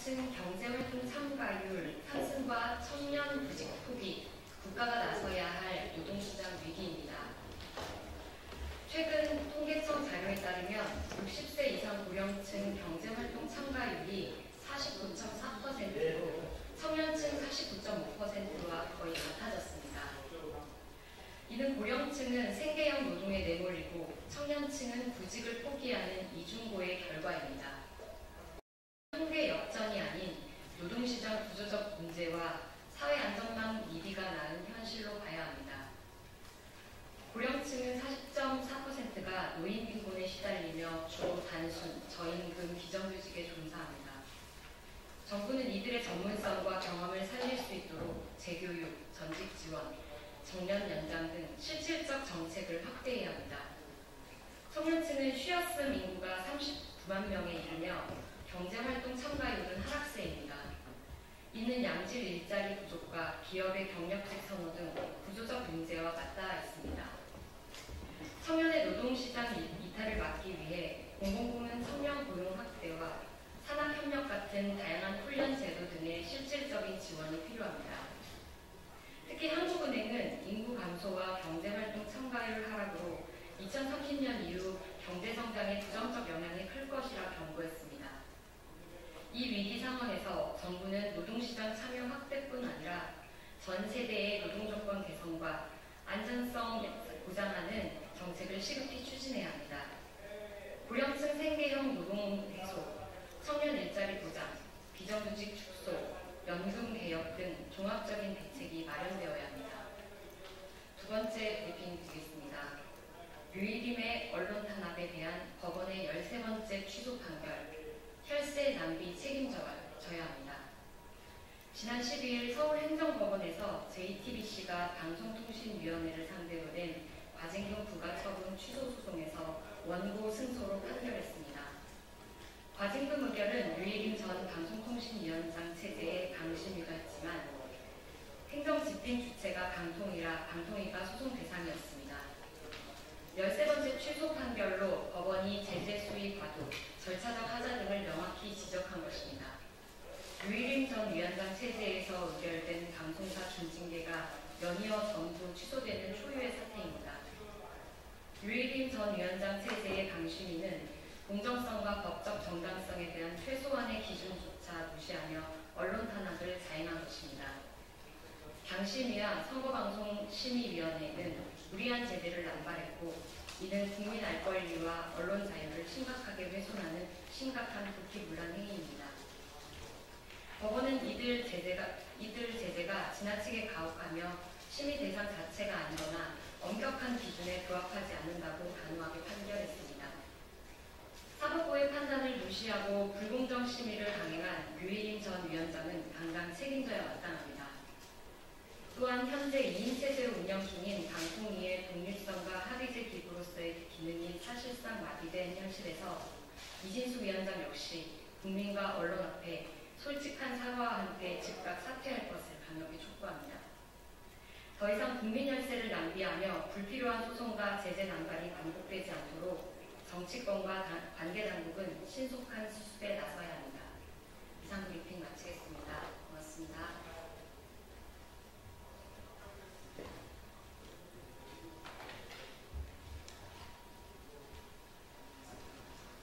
고령층 경제활동 참가율 상승과 청년 구직 포기, 국가가 나서야 할 노동시장 위기입니다. 최근 통계청 자료에 따르면 60세 이상 고령층 경제활동 참가율이 49.4%로 청년층 49.5%와 거의 같아졌습니다. 이는 고령층은 생계형 노동에 내몰리고 청년층은 구직을 포기하는 이중고의 결과입니다. 통계 역전이 아닌 노동시장 구조적 문제와 사회 안전망 미비가 낳은 현실로 봐야 합니다. 고령층은 40.4%가 노인 빈곤에 시달리며 주로 단순, 저임금, 비정규직에 종사합니다. 정부는 이들의 전문성과 경험을 살릴 수 있도록 재교육, 전직 지원, 정년 연장 등 실질적 정책을 확대해야 합니다. 청년층은 쉬었음 인구가 39만 명에 이르며 경제활동 참가율은 하락세입니다. 이는 양질 일자리 부족과 기업의 경력직 선호 등 구조적 문제와 맞닿아 있습니다. 청년의 노동시장 이탈을 막기 위해 공공부문 청년 고용 확대와 산학협력 같은 다양한 훈련 제도 등의 실질적인 지원이 필요합니다. 특히 한국은행은 인구 감소와 경제활동 참가율 하락으로 2030년 이후 경제성장에 부정적 영향이 클 것이라 경고했습니다. 이 위기 상황에서 정부는 노동시장 참여 확대뿐 아니라 전 세대의 노동조건 개선과 안전성 보장하는 정책을 시급히 추진해야 합니다. 고령층 생계형 노동 해소, 청년 일자리 보장, 비정규직 축소, 연금 개혁 등 종합적인 대책이 마련되어야 합니다. 두 번째 브리핑 드리겠습니다. 류일임의 언론 탄압에 대한 법원의 13번째 취소 판결, 혈세 낭비 책임져야 합니다. 지난 12일 서울행정법원에서 JTBC가 방송통신위원회를 상대로 낸 과징금 부과처분 취소 소송에서 원고 승소로 판결했습니다. 과징금 의결은 류일임 전 방송통신위원장 체제의 방심위가 했지만 행정집행 주체가 방통위라 방통위가 소송 대상이었습니다. 13번째 취소 판결로 법원이 제재 수위 과도, 절차적 하자 등을 명확히 지적한 것입니다. 류일임 전 위원장 체제에서 의결된 방송사 중징계가 연이어 전부 취소되는 초유의 사태입니다. 류일임 전 위원장 체제의 방심위는 공정성과 법적 정당성에 대한 최소한의 기준조차 무시하며 언론 탄압을 자행한 것입니다. 방심위와 선거방송심의위원회는 무리한 제재를 남발했고 이는 국민 알 권리와 언론 자유를 심각하게 훼손하는 심각한 불기불란 행위입니다. 법원은 이들 제재가 지나치게 가혹하며 심의 대상 자체가 아니거나 엄격한 기준에 부합하지 않는다고 단호하게 판결했습니다. 사법부의 판단을 무시하고 불공정 심의를 강행한 류일임 전 위원장은 당장 책임져야 마땅합니다. 또한 현재 2인 체제로 운영 중인 방통위의 독립성과 합의제 기구로서의 기능이 사실상 마비된 현실에서 이진수 위원장 역시 국민과 언론 앞에 솔직한 사과와 함께 즉각 사퇴할 것을 강력히 촉구합니다. 더 이상 국민 혈세를 낭비하며 불필요한 소송과 제재 남발이 반복되지 않도록 정치권과 관계당국은 신속한